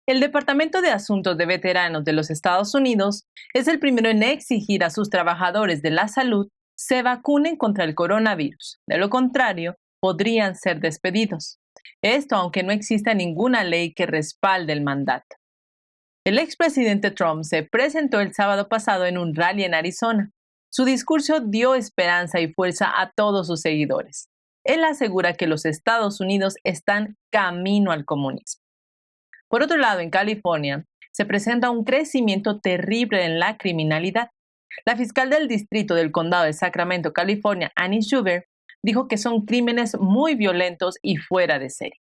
El Departamento de Asuntos de Veteranos de los Estados Unidos es el primero en exigir a sus trabajadores de la salud se vacunen contra el coronavirus. De lo contrario, podrían ser despedidos. Esto aunque no exista ninguna ley que respalde el mandato. El expresidente Trump se presentó el sábado pasado en un rally en Arizona. Su discurso dio esperanza y fuerza a todos sus seguidores. Él asegura que los Estados Unidos están camino al comunismo. Por otro lado, en California, se presenta un crecimiento terrible en la criminalidad. La fiscal del distrito del condado de Sacramento, California, Annie Schubert, dijo que son crímenes muy violentos y fuera de serie.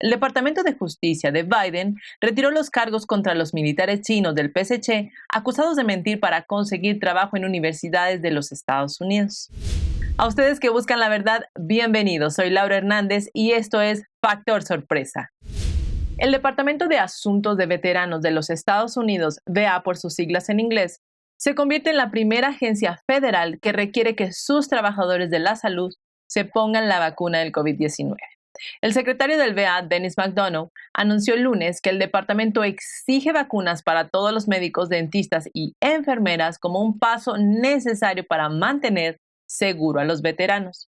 El Departamento de Justicia de Biden retiró los cargos contra los militares chinos del PSC acusados de mentir para conseguir trabajo en universidades de los Estados Unidos. A ustedes que buscan la verdad, bienvenidos. Soy Laura Hernández y esto es Factor Sorpresa. El Departamento de Asuntos de Veteranos de los Estados Unidos, VA por sus siglas en inglés, se convierte en la primera agencia federal que requiere que sus trabajadores de la salud se pongan la vacuna del COVID-19. El secretario del VA, Dennis McDonough, anunció el lunes que el departamento exige vacunas para todos los médicos, dentistas y enfermeras como un paso necesario para mantener seguro a los veteranos.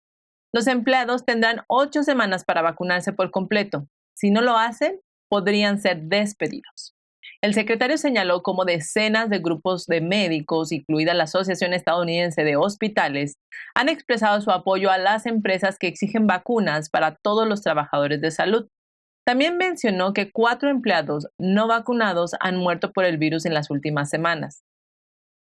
Los empleados tendrán 8 semanas para vacunarse por completo. Si no lo hacen, podrían ser despedidos. El secretario señaló cómo decenas de grupos de médicos, incluida la Asociación Estadounidense de Hospitales, han expresado su apoyo a las empresas que exigen vacunas para todos los trabajadores de salud. También mencionó que 4 empleados no vacunados han muerto por el virus en las últimas semanas.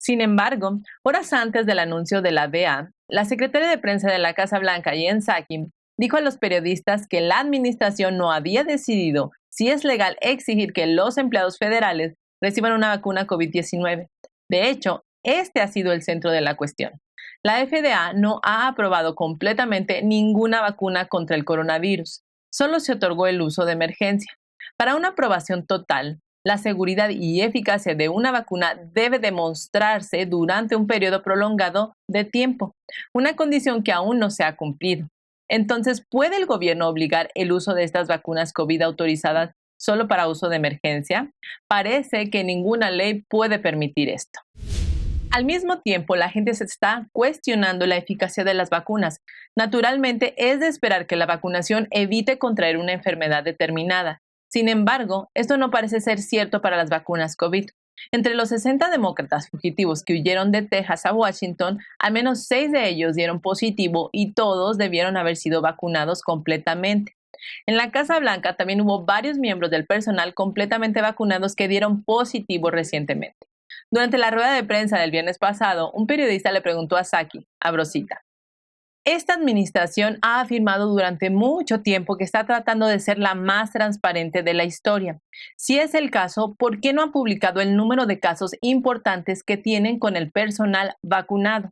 Sin embargo, horas antes del anuncio de la VA, la secretaria de prensa de la Casa Blanca, Jen Psaki, dijo a los periodistas que la administración no había decidido si es legal exigir que los empleados federales reciban una vacuna COVID-19. De hecho, este ha sido el centro de la cuestión. La FDA no ha aprobado completamente ninguna vacuna contra el coronavirus. Solo se otorgó el uso de emergencia. Para una aprobación total, la seguridad y eficacia de una vacuna debe demostrarse durante un periodo prolongado de tiempo, una condición que aún no se ha cumplido. Entonces, ¿puede el gobierno obligar el uso de estas vacunas COVID autorizadas solo para uso de emergencia? Parece que ninguna ley puede permitir esto. Al mismo tiempo, la gente se está cuestionando la eficacia de las vacunas. Naturalmente, es de esperar que la vacunación evite contraer una enfermedad determinada. Sin embargo, esto no parece ser cierto para las vacunas COVID. Entre los 60 demócratas fugitivos que huyeron de Texas a Washington, al menos 6 de ellos dieron positivo y todos debieron haber sido vacunados completamente. En la Casa Blanca también hubo varios miembros del personal completamente vacunados que dieron positivo recientemente. Durante la rueda de prensa del viernes pasado, un periodista le preguntó a Psaki, abro cita, esta administración ha afirmado durante mucho tiempo que está tratando de ser la más transparente de la historia. Si es el caso, ¿por qué no han publicado el número de casos importantes que tienen con el personal vacunado?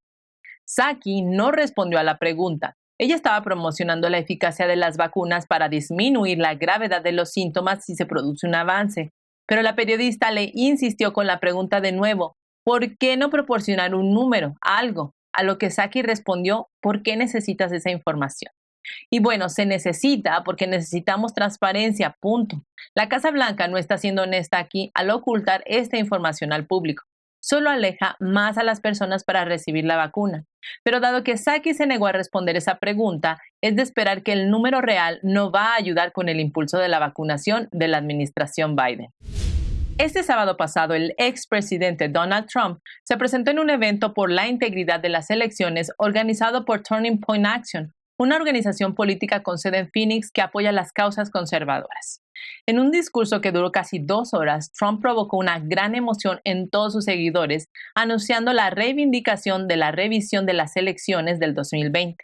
Psaki no respondió a la pregunta. Ella estaba promocionando la eficacia de las vacunas para disminuir la gravedad de los síntomas si se produce un avance. Pero la periodista le insistió con la pregunta de nuevo, ¿por qué no proporcionar un número, algo? A lo que Psaki respondió, ¿por qué necesitas esa información? Y bueno, se necesita porque necesitamos transparencia, punto. La Casa Blanca no está siendo honesta aquí al ocultar esta información al público. Solo aleja más a las personas para recibir la vacuna. Pero dado que Psaki se negó a responder esa pregunta, es de esperar que el número real no va a ayudar con el impulso de la vacunación de la administración Biden. Este sábado pasado, el expresidente Donald Trump se presentó en un evento por la integridad de las elecciones organizado por Turning Point Action, una organización política con sede en Phoenix que apoya las causas conservadoras. En un discurso que duró casi 2 horas, Trump provocó una gran emoción en todos sus seguidores, anunciando la reivindicación de la revisión de las elecciones del 2020.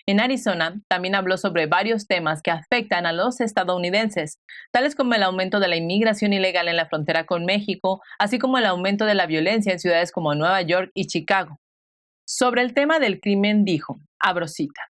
En Arizona, también habló sobre varios temas que afectan a los estadounidenses, tales como el aumento de la inmigración ilegal en la frontera con México, así como el aumento de la violencia en ciudades como Nueva York y Chicago. Sobre el tema del crimen dijo, abro cita,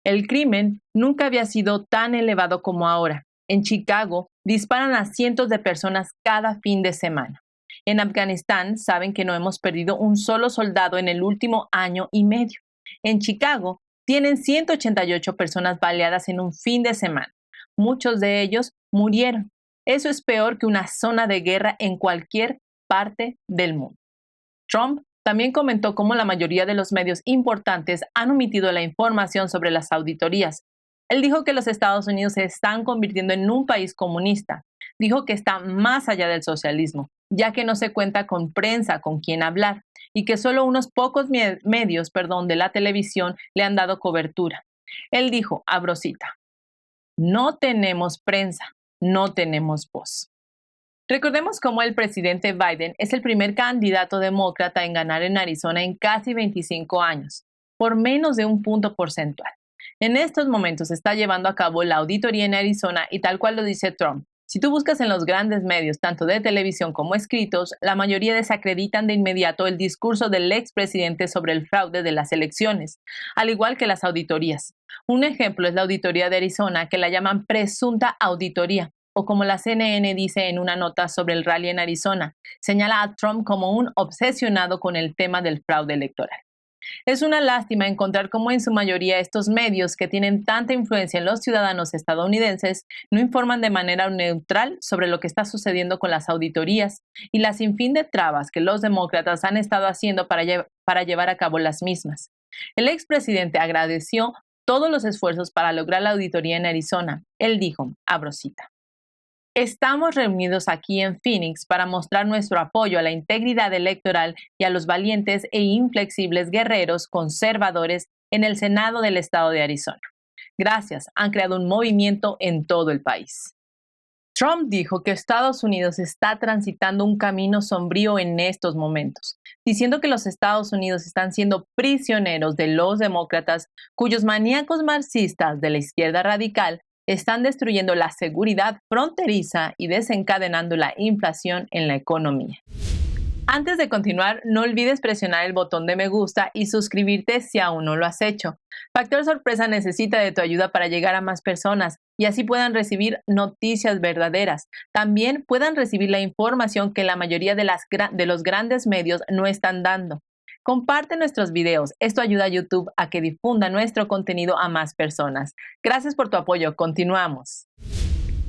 el crimen nunca había sido tan elevado como ahora. En Chicago disparan a cientos de personas cada fin de semana. En Afganistán saben que no hemos perdido un solo soldado en el último año y medio. En Chicago tienen 188 personas baleadas en un fin de semana. Muchos de ellos murieron. Eso es peor que una zona de guerra en cualquier parte del mundo. Trump también comentó cómo la mayoría de los medios importantes han omitido la información sobre las auditorías. Él dijo que los Estados Unidos se están convirtiendo en un país comunista. Dijo que está más allá del socialismo, ya que no se cuenta con prensa con quien hablar y que solo unos pocos medios de la televisión le han dado cobertura. Él dijo, abro cita, no tenemos prensa, no tenemos voz. Recordemos cómo el presidente Biden es el primer candidato demócrata en ganar en Arizona en casi 25 años, por menos de un punto porcentual. En estos momentos se está llevando a cabo la auditoría en Arizona y tal cual lo dice Trump. Si tú buscas en los grandes medios, tanto de televisión como escritos, la mayoría desacreditan de inmediato el discurso del expresidente sobre el fraude de las elecciones, al igual que las auditorías. Un ejemplo es la auditoría de Arizona, que la llaman presunta auditoría, o como la CNN dice en una nota sobre el rally en Arizona, señala a Trump como un obsesionado con el tema del fraude electoral. Es una lástima encontrar cómo en su mayoría estos medios que tienen tanta influencia en los ciudadanos estadounidenses no informan de manera neutral sobre lo que está sucediendo con las auditorías y la sinfín de trabas que los demócratas han estado haciendo para llevar a cabo las mismas. El expresidente agradeció todos los esfuerzos para lograr la auditoría en Arizona. Él dijo, abro cita, estamos reunidos aquí en Phoenix para mostrar nuestro apoyo a la integridad electoral y a los valientes e inflexibles guerreros conservadores en el Senado del estado de Arizona. Gracias, han creado un movimiento en todo el país. Trump dijo que Estados Unidos está transitando un camino sombrío en estos momentos, diciendo que los Estados Unidos están siendo prisioneros de los demócratas, cuyos maníacos marxistas de la izquierda radical están destruyendo la seguridad fronteriza y desencadenando la inflación en la economía. Antes de continuar, no olvides presionar el botón de me gusta y suscribirte si aún no lo has hecho. Factor Sorpresa necesita de tu ayuda para llegar a más personas y así puedan recibir noticias verdaderas. También puedan recibir la información que la mayoría de los grandes medios no están dando. Comparte nuestros videos, esto ayuda a YouTube a que difunda nuestro contenido a más personas. Gracias por tu apoyo, continuamos.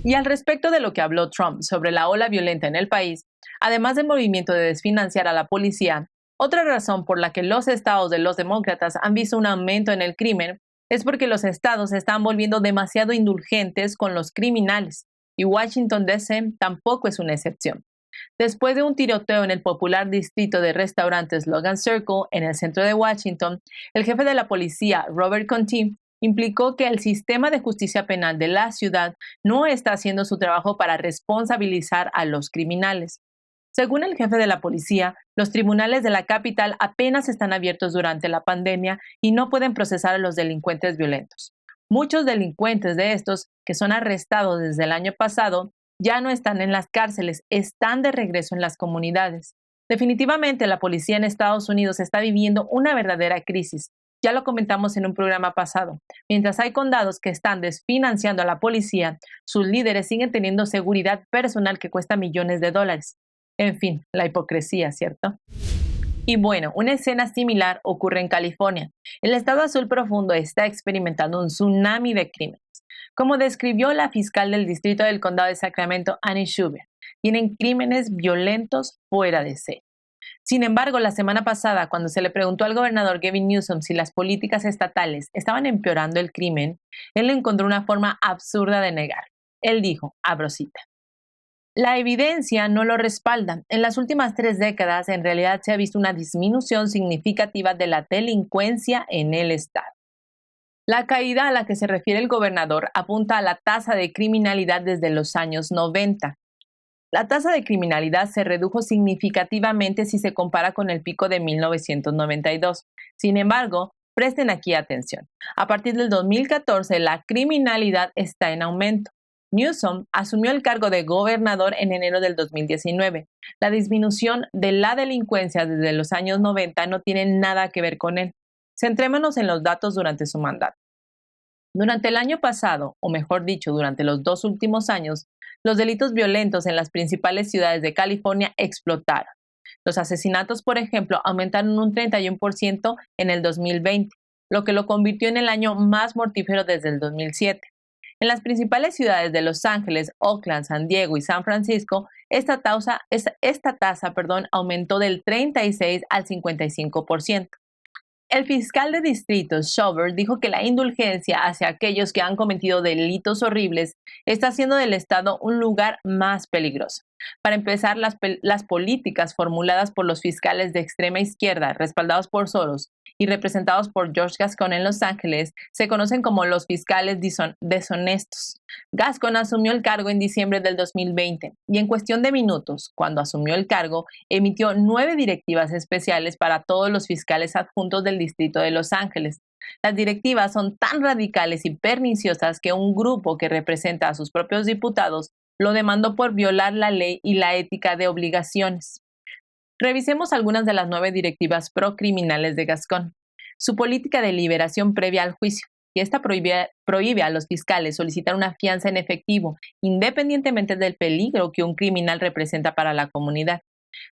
Y al respecto de lo que habló Trump sobre la ola violenta en el país, además del movimiento de desfinanciar a la policía, otra razón por la que los estados de los demócratas han visto un aumento en el crimen es porque los estados se están volviendo demasiado indulgentes con los criminales, y Washington, D.C. tampoco es una excepción. Después de un tiroteo en el popular distrito de restaurantes Logan Circle, en el centro de Washington, el jefe de la policía, Robert Conti, implicó que el sistema de justicia penal de la ciudad no está haciendo su trabajo para responsabilizar a los criminales. Según el jefe de la policía, los tribunales de la capital apenas están abiertos durante la pandemia y no pueden procesar a los delincuentes violentos. Muchos delincuentes de estos, que son arrestados desde el año pasado, ya no están en las cárceles, están de regreso en las comunidades. Definitivamente la policía en Estados Unidos está viviendo una verdadera crisis. Ya lo comentamos en un programa pasado. Mientras hay condados que están desfinanciando a la policía, sus líderes siguen teniendo seguridad personal que cuesta millones de dólares. En fin, la hipocresía, ¿cierto? Y bueno, una escena similar ocurre en California. El estado azul profundo está experimentando un tsunami de crímenes. Como describió la fiscal del distrito del condado de Sacramento, Annie Schubert, tienen crímenes violentos fuera de serie. Sin embargo, la semana pasada, cuando se le preguntó al gobernador Gavin Newsom si las políticas estatales estaban empeorando el crimen, él encontró una forma absurda de negar. Él dijo, abro cita, la evidencia no lo respalda. En las últimas 3 décadas, en realidad se ha visto una disminución significativa de la delincuencia en el estado. La caída a la que se refiere el gobernador apunta a la tasa de criminalidad desde los años 90. La tasa de criminalidad se redujo significativamente si se compara con el pico de 1992. Sin embargo, presten aquí atención. A partir del 2014, la criminalidad está en aumento. Newsom asumió el cargo de gobernador en enero del 2019. La disminución de la delincuencia desde los años 90 no tiene nada que ver con él. Centrémonos en los datos durante su mandato. Durante el año pasado, o mejor dicho, durante los 2 últimos años, los delitos violentos en las principales ciudades de California explotaron. Los asesinatos, por ejemplo, aumentaron un 31% en el 2020, lo que lo convirtió en el año más mortífero desde el 2007. En las principales ciudades de Los Ángeles, Oakland, San Diego y San Francisco, esta tasa aumentó del 36 al 55%. El fiscal de distrito, Shover, dijo que la indulgencia hacia aquellos que han cometido delitos horribles está haciendo del Estado un lugar más peligroso. Para empezar, las políticas formuladas por los fiscales de extrema izquierda, respaldados por Soros y representados por George Gascon en Los Ángeles, se conocen como los fiscales deshonestos. Gascon asumió el cargo en diciembre del 2020 y en cuestión de minutos, cuando asumió el cargo, emitió 9 directivas especiales para todos los fiscales adjuntos del distrito de Los Ángeles. Las directivas son tan radicales y perniciosas que un grupo que representa a sus propios diputados lo demandó por violar la ley y la ética de obligaciones. Revisemos algunas de las 9 directivas procriminales de Gascon. Su política de liberación previa al juicio, y esta prohíbe a los fiscales solicitar una fianza en efectivo, independientemente del peligro que un criminal representa para la comunidad.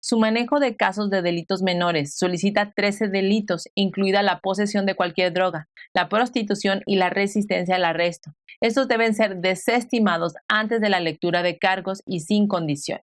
Su manejo de casos de delitos menores solicita 13 delitos, incluida la posesión de cualquier droga, la prostitución y la resistencia al arresto. Estos deben ser desestimados antes de la lectura de cargos y sin condición.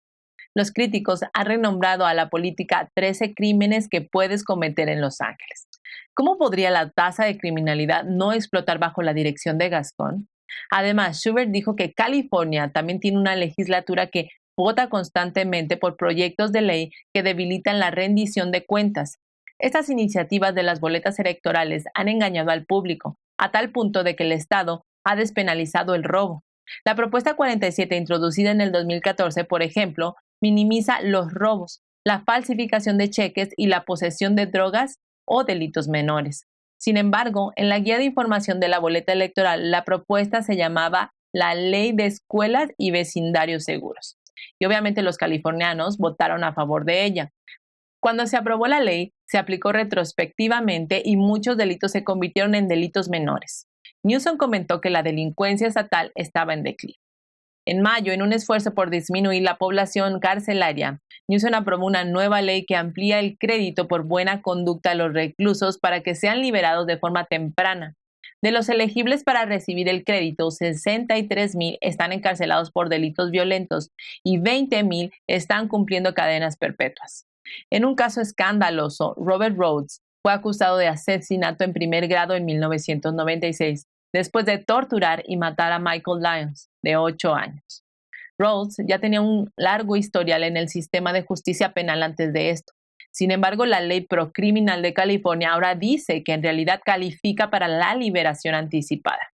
Los críticos han renombrado a la política 13 crímenes que puedes cometer en Los Ángeles. ¿Cómo podría la tasa de criminalidad no explotar bajo la dirección de Gascon? Además, Schubert dijo que California también tiene una legislatura que vota constantemente por proyectos de ley que debilitan la rendición de cuentas. Estas iniciativas de las boletas electorales han engañado al público, a tal punto de que el Estado ha despenalizado el robo. La propuesta 47, introducida en el 2014, por ejemplo, minimiza los robos, la falsificación de cheques y la posesión de drogas o delitos menores. Sin embargo, en la guía de información de la boleta electoral, la propuesta se llamaba la Ley de Escuelas y Vecindarios Seguros. Y obviamente los californianos votaron a favor de ella. Cuando se aprobó la ley, se aplicó retrospectivamente y muchos delitos se convirtieron en delitos menores. Newsom comentó que la delincuencia estatal estaba en declive. En mayo, en un esfuerzo por disminuir la población carcelaria, Newsom aprobó una nueva ley que amplía el crédito por buena conducta a los reclusos para que sean liberados de forma temprana. De los elegibles para recibir el crédito, 63,000 están encarcelados por delitos violentos y 20,000 están cumpliendo cadenas perpetuas. En un caso escandaloso, Robert Rhodes fue acusado de asesinato en primer grado en 1996, después de torturar y matar a Michael Lyons, de 8 años. Rhodes ya tenía un largo historial en el sistema de justicia penal antes de esto. Sin embargo, la ley procriminal de California ahora dice que en realidad califica para la liberación anticipada.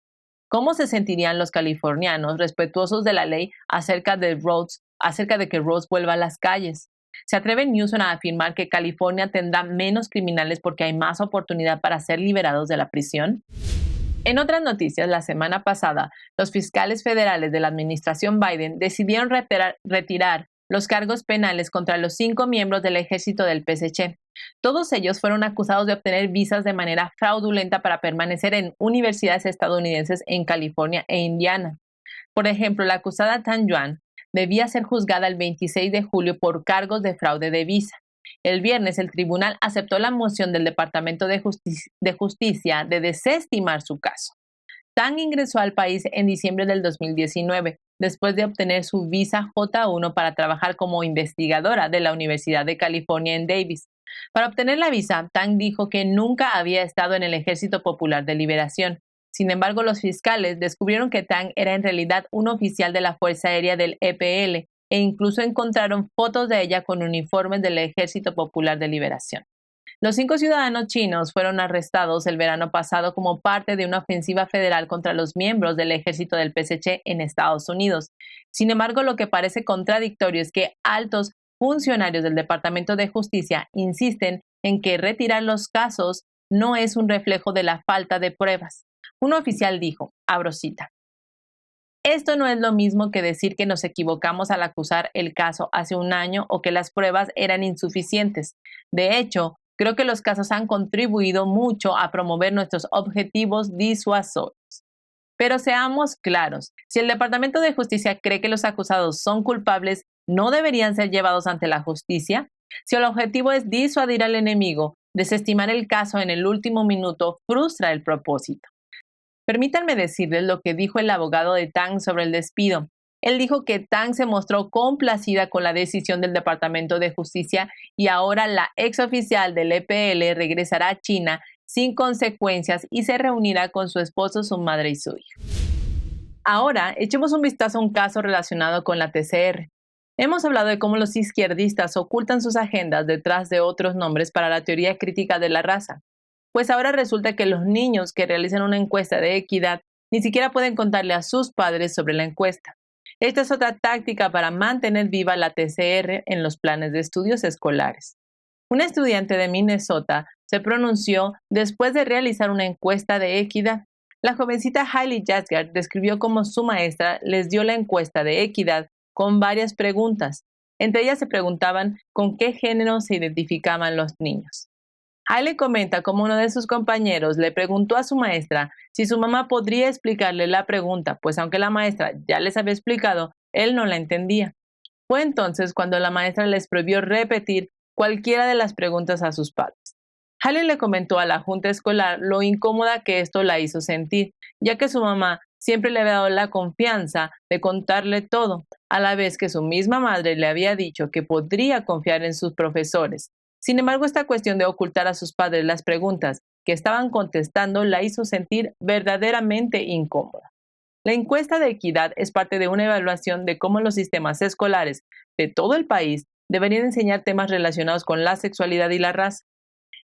¿Cómo se sentirían los californianos respetuosos de la ley acerca de que Rhodes vuelva a las calles? ¿Se atreve Newsom a afirmar que California tendrá menos criminales porque hay más oportunidad para ser liberados de la prisión? En otras noticias, la semana pasada, los fiscales federales de la administración Biden decidieron retirar los cargos penales contra los 5 miembros del ejército del PSC. Todos ellos fueron acusados de obtener visas de manera fraudulenta para permanecer en universidades estadounidenses en California e Indiana. Por ejemplo, la acusada Tan Yuan debía ser juzgada el 26 de julio por cargos de fraude de visa. El viernes, el tribunal aceptó la moción del Departamento de Justicia de desestimar su caso. Tan ingresó al país en diciembre del 2019, después de obtener su visa J1 para trabajar como investigadora de la Universidad de California en Davis. Para obtener la visa, Tan dijo que nunca había estado en el Ejército Popular de Liberación. Sin embargo, los fiscales descubrieron que Tan era en realidad un oficial de la Fuerza Aérea del EPL e incluso encontraron fotos de ella con uniformes del Ejército Popular de Liberación. Los 5 ciudadanos chinos fueron arrestados el verano pasado como parte de una ofensiva federal contra los miembros del ejército del PSC en Estados Unidos. Sin embargo, lo que parece contradictorio es que altos funcionarios del Departamento de Justicia insisten en que retirar los casos no es un reflejo de la falta de pruebas. Un oficial dijo, abro cita, esto no es lo mismo que decir que nos equivocamos al acusar el caso hace un año o que las pruebas eran insuficientes. De hecho, creo que los casos han contribuido mucho a promover nuestros objetivos disuasorios. Pero seamos claros, si el Departamento de Justicia cree que los acusados son culpables, ¿no deberían ser llevados ante la justicia? Si el objetivo es disuadir al enemigo, desestimar el caso en el último minuto frustra el propósito. Permítanme decirles lo que dijo el abogado de Tang sobre el despido. Él dijo que Tang se mostró complacida con la decisión del Departamento de Justicia y ahora la exoficial del EPL regresará a China sin consecuencias y se reunirá con su esposo, su madre y su hija. Ahora, echemos un vistazo a un caso relacionado con la TCR. Hemos hablado de cómo los izquierdistas ocultan sus agendas detrás de otros nombres para la teoría crítica de la raza. Pues ahora resulta que los niños que realizan una encuesta de equidad ni siquiera pueden contarle a sus padres sobre la encuesta. Esta es otra táctica para mantener viva la TCR en los planes de estudios escolares. Una estudiante de Minnesota se pronunció después de realizar una encuesta de equidad. La jovencita Hailey Jasgard describió cómo su maestra les dio la encuesta de equidad con varias preguntas. Entre ellas se preguntaban con qué género se identificaban los niños. Hailey comenta cómo uno de sus compañeros le preguntó a su maestra si su mamá podría explicarle la pregunta, pues aunque la maestra ya les había explicado, él no la entendía. Fue entonces cuando la maestra les prohibió repetir cualquiera de las preguntas a sus padres. Hailey le comentó a la junta escolar lo incómoda que esto la hizo sentir, ya que su mamá siempre le había dado la confianza de contarle todo, a la vez que su misma madre le había dicho que podría confiar en sus profesores. Sin embargo, esta cuestión de ocultar a sus padres las preguntas que estaban contestando la hizo sentir verdaderamente incómoda. La encuesta de equidad es parte de una evaluación de cómo los sistemas escolares de todo el país deberían enseñar temas relacionados con la sexualidad y la raza.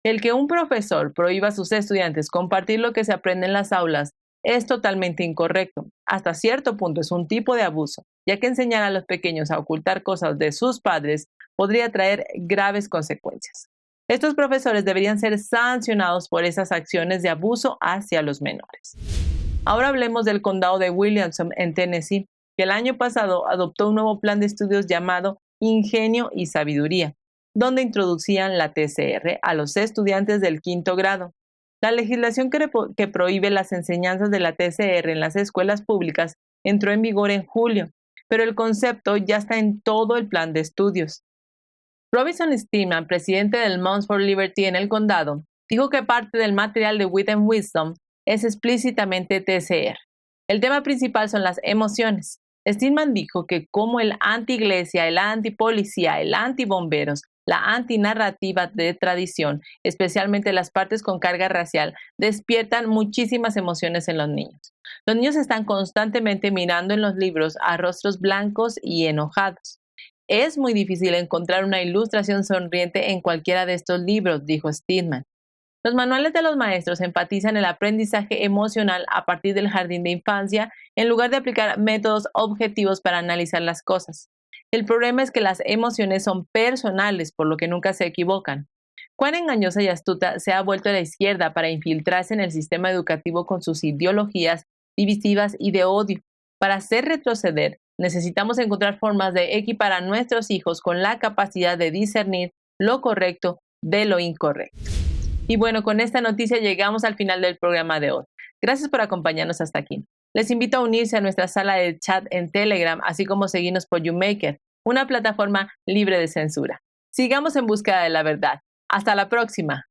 El que un profesor prohíba a sus estudiantes compartir lo que se aprende en las aulas es totalmente incorrecto. Hasta cierto punto es un tipo de abuso, ya que enseñar a los pequeños a ocultar cosas de sus padres podría traer graves consecuencias. Estos profesores deberían ser sancionados por esas acciones de abuso hacia los menores. Ahora hablemos del condado de Williamson, en Tennessee, que el año pasado adoptó un nuevo plan de estudios llamado Ingenio y Sabiduría, donde introducían la TCR a los estudiantes del quinto grado. La legislación que prohíbe las enseñanzas de la TCR en las escuelas públicas entró en vigor en julio, pero el concepto ya está en todo el plan de estudios. Robinson Stillman, presidente del Moms for Liberty en el condado, dijo que parte del material de Wit and Wisdom es explícitamente TCR. El tema principal son las emociones. Stillman dijo que como el anti-iglesia, el anti-policía, el anti-bomberos, la antinarrativa de tradición, especialmente las partes con carga racial, despiertan muchísimas emociones en los niños. Los niños están constantemente mirando en los libros a rostros blancos y enojados. Es muy difícil encontrar una ilustración sonriente en cualquiera de estos libros, dijo Stillman. Los manuales de los maestros enfatizan el aprendizaje emocional a partir del jardín de infancia en lugar de aplicar métodos objetivos para analizar las cosas. El problema es que las emociones son personales, por lo que nunca se equivocan. Cuán engañosa y astuta se ha vuelto la izquierda para infiltrarse en el sistema educativo con sus ideologías divisivas y de odio. Para hacer retroceder, necesitamos encontrar formas de equipar a nuestros hijos con la capacidad de discernir lo correcto de lo incorrecto. Y bueno, con esta noticia llegamos al final del programa de hoy. Gracias por acompañarnos hasta aquí. Les invito a unirse a nuestra sala de chat en Telegram, así como seguirnos por YouMaker, una plataforma libre de censura. Sigamos en búsqueda de la verdad. Hasta la próxima.